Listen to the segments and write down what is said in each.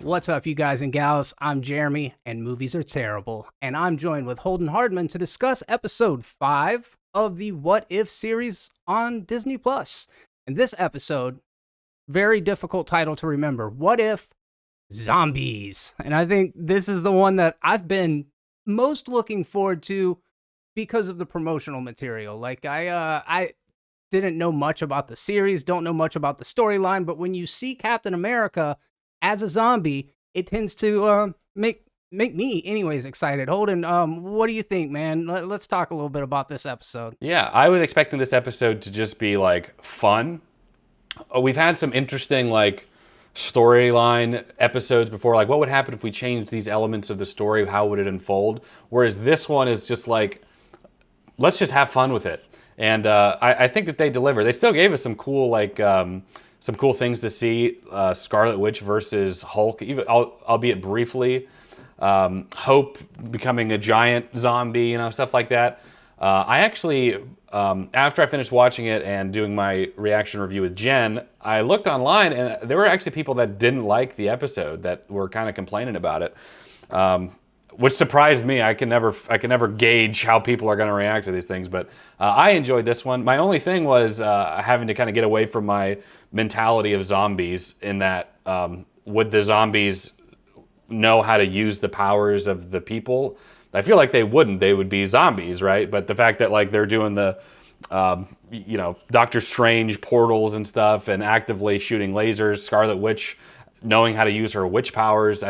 What's up, you guys and gals? I'm Jeremy, and movies are terrible. And I'm joined with Holden Hardman to discuss episode 5 of the What If series on Disney+. And this episode, very difficult title to remember. What If Zombies? And I think this is the one that I've been most looking forward to because of the promotional material. Like, I didn't know much about the series, don't know much about the storyline, but when you see Captain America as a zombie, it tends to make me, anyways, excited. Holden, what do you think, man? Let's talk a little bit about this episode. Yeah, I was expecting this episode to just be like fun. We've had some interesting like storyline episodes before, like what would happen if we changed these elements of the story? How would it unfold? Whereas this one is just like, let's just have fun with it. And I think that they deliver. They still gave us some cool like some cool things to see. Scarlet Witch versus Hulk, even albeit briefly. Hope becoming a giant zombie, stuff like that. I actually, after I finished watching it and doing my reaction review with Jen, I looked online and there were actually people that didn't like the episode that were kind of complaining about it, which surprised me. I can never gauge how people are going to react to these things, but I enjoyed this one. My only thing was having to kind of get away from my mentality of zombies in that would the zombies know how to use the powers of the people? I feel like they wouldn't. They would be zombies, right? But the fact that like they're doing the Doctor Strange portals and stuff and actively shooting lasers, Scarlet Witch knowing how to use her witch powers,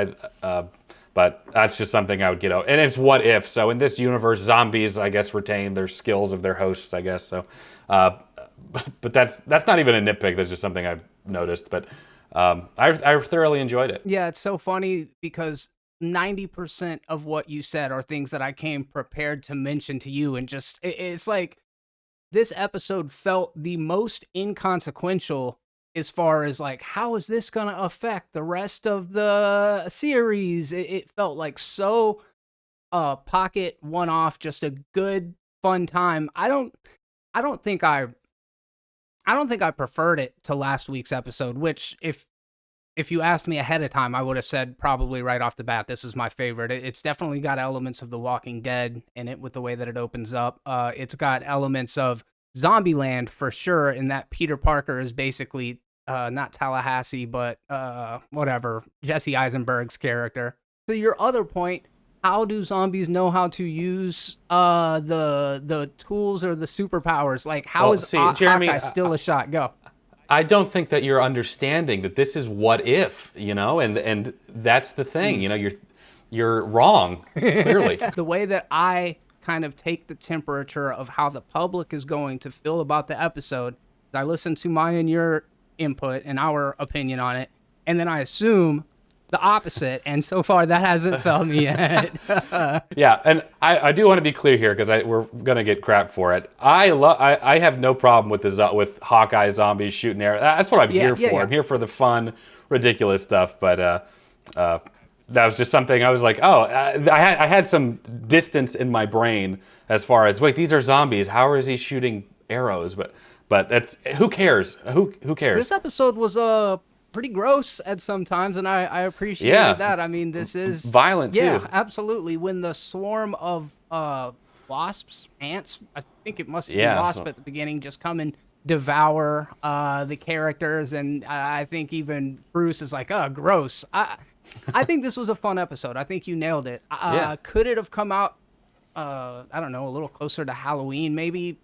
but that's just something I would get out. And it's what if. So in this universe, zombies, I guess, retain their skills of their hosts, I guess. So, but that's not even a nitpick. That's just something I've noticed. But I thoroughly enjoyed it. Yeah, it's so funny because 90% of what you said are things that I came prepared to mention to you. And just, it's like this episode felt the most inconsequential as far as like, how is this going to affect the rest of the series? It felt like so pocket one-off, just a good fun time. I don't think I preferred it to last week's episode, which if you asked me ahead of time, I would have said probably right off the bat, this is my favorite. It's definitely got elements of The Walking Dead in it with the way that it opens up. It's got elements of Zombieland for sure, in that Peter Parker is basically not Tallahassee, but whatever, Jesse Eisenberg's character. To your other point, how do zombies know how to use the tools or the superpowers? Like, how is Jeremy, Hawkeye still a shot? Go. I don't think that you're understanding that this is what if, and that's the thing, you're wrong, clearly. The way that I kind of take the temperature of how the public is going to feel about the episode, I listen to mine and your input and our opinion on it, and then I assume the opposite, and so far that hasn't felt me yet. Yeah, and I do want to be clear here because we're gonna get crap for it. I have no problem with Hawkeye zombies shooting arrows. That's what I'm here for. Yeah. I'm here for the fun, ridiculous stuff. But that was just something I was like, I had some distance in my brain as far as wait, these are zombies. How is he shooting arrows? But that's who cares? Who cares? This episode was pretty gross at some times, and I appreciated that. I mean, this is violent too. Yeah, absolutely. When the swarm of wasps, ants, I think it must be wasp at the beginning, just come and devour the characters, and I think even Bruce is like, oh, gross. I think this was a fun episode. I think you nailed it. Could it have come out, I don't know, a little closer to Halloween, maybe?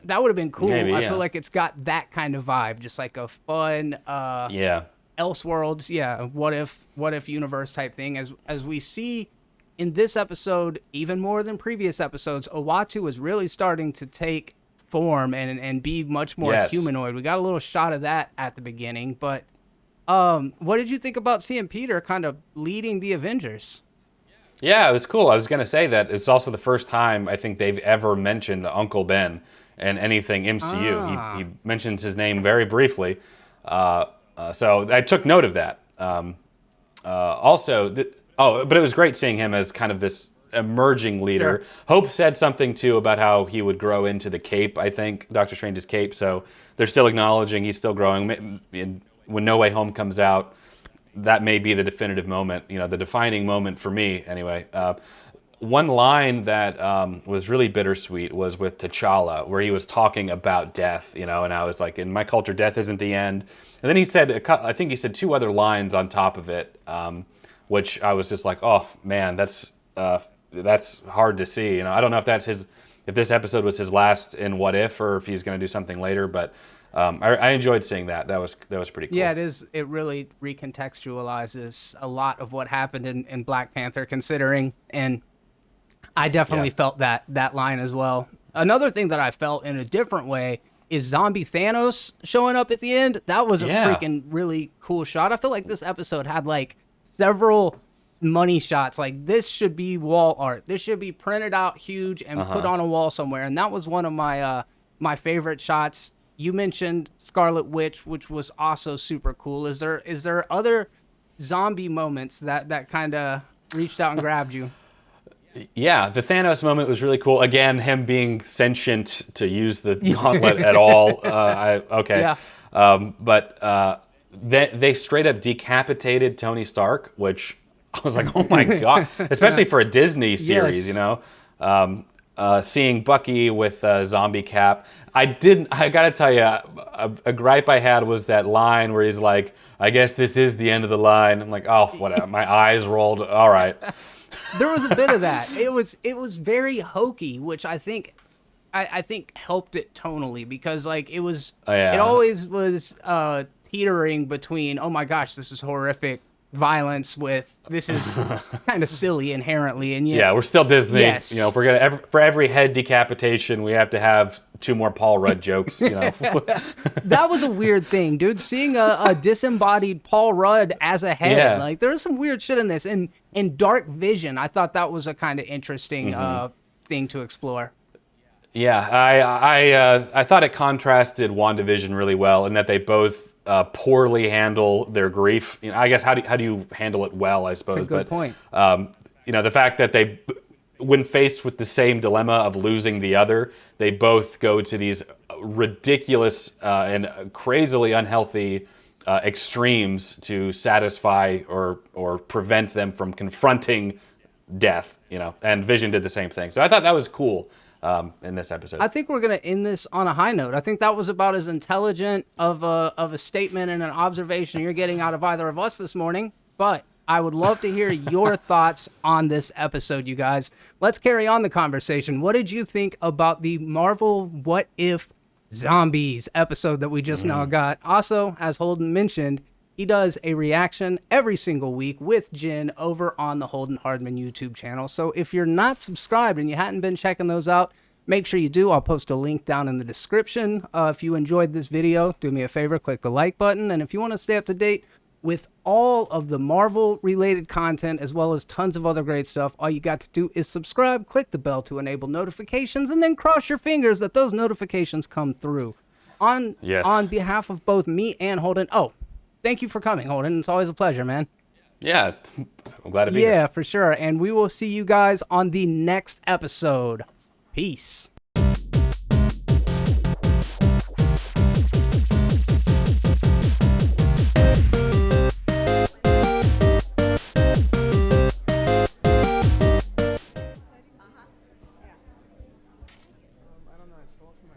That would have been cool. Maybe, I feel like it's got that kind of vibe, just like a fun, Elseworlds, what if universe type thing. As we see in this episode, even more than previous episodes, Uatu is really starting to take form and be much more humanoid. We got a little shot of that at the beginning, but what did you think about seeing Peter kind of leading the Avengers? Yeah, it was cool. I was going to say that it's also the first time I think they've ever mentioned Uncle Ben and anything MCU. He mentions his name very briefly. So I took note of that. But it was great seeing him as kind of this emerging leader. Sure. Hope said something too about how he would grow into the cape, I think, Doctor Strange's cape. So they're still acknowledging he's still growing. When No Way Home comes out, that may be the definitive moment, the defining moment for me anyway. One line that was really bittersweet was with T'Challa, where he was talking about death, and I was like, in my culture, death isn't the end. And then he said, I think he said two other lines on top of it, which I was just like, oh man, that's hard to see. I don't know if this episode was his last in What If, or if he's going to do something later, but I enjoyed seeing that. That was pretty cool. Yeah, it is. It really recontextualizes a lot of what happened in Black Panther, considering, and I definitely felt that line as well. Another thing that I felt in a different way is zombie Thanos showing up at the end. That was a freaking really cool shot. I feel like this episode had like several money shots. Like, this should be wall art. This should be printed out huge and put on a wall somewhere. And that was one of my my favorite shots. You mentioned Scarlet Witch, which was also super cool. Is there other zombie moments that kind of reached out and grabbed you? Yeah, the Thanos moment was really cool. Again, him being sentient to use the gauntlet at all. Okay. Yeah. But they straight up decapitated Tony Stark, which I was like, oh my God. Especially for a Disney series, seeing Bucky with Zombie Cap. I gotta tell you, a gripe I had was that line where he's like, I guess this is the end of the line. I'm like, oh, whatever. My eyes rolled. All right. There was a bit of that. It was very hokey, which I think helped it tonally, because like it was, it always was teetering between, oh my gosh, this is horrific violence, with this is kind of silly inherently, and yet, we're still Disney. Yes. If we're gonna for every head decapitation, we have to have 2 more Paul Rudd jokes. That was a weird thing, dude. Seeing a disembodied Paul Rudd as a head, like there's some weird shit in this. And in Dark Vision, I thought that was a kind of interesting thing to explore. Yeah, I thought it contrasted WandaVision really well, in that they both poorly handle their grief. I guess how do you handle it well? I suppose. That's a good point. The fact that they, when faced with the same dilemma of losing the other, they both go to these ridiculous and crazily unhealthy extremes to satisfy or prevent them from confronting death. And Vision did the same thing. So I thought that was cool. In this episode, I think we're gonna end this on a high note. I think that was about as intelligent of a statement and an observation you're getting out of either of us this morning. But I would love to hear your thoughts on this episode, you guys. Let's carry on the conversation. What did you think about the Marvel What If Zombies episode that we just now got? Also, as Holden mentioned, he does a reaction every single week with Jen over on the Holden Hardman YouTube channel. So if you're not subscribed and you hadn't been checking those out, make sure you do. I'll post a link down in the description. If you enjoyed this video, do me a favor, click the like button. And if you want to stay up to date with all of the Marvel-related content, as well as tons of other great stuff, all you got to do is subscribe, click the bell to enable notifications, and then cross your fingers that those notifications come through. On behalf of both me and Holden. Oh, thank you for coming, Holden. It's always a pleasure, man. Yeah, I'm glad to be here. Yeah, for sure. And we will see you guys on the next episode. Peace. I don't know. I stole from my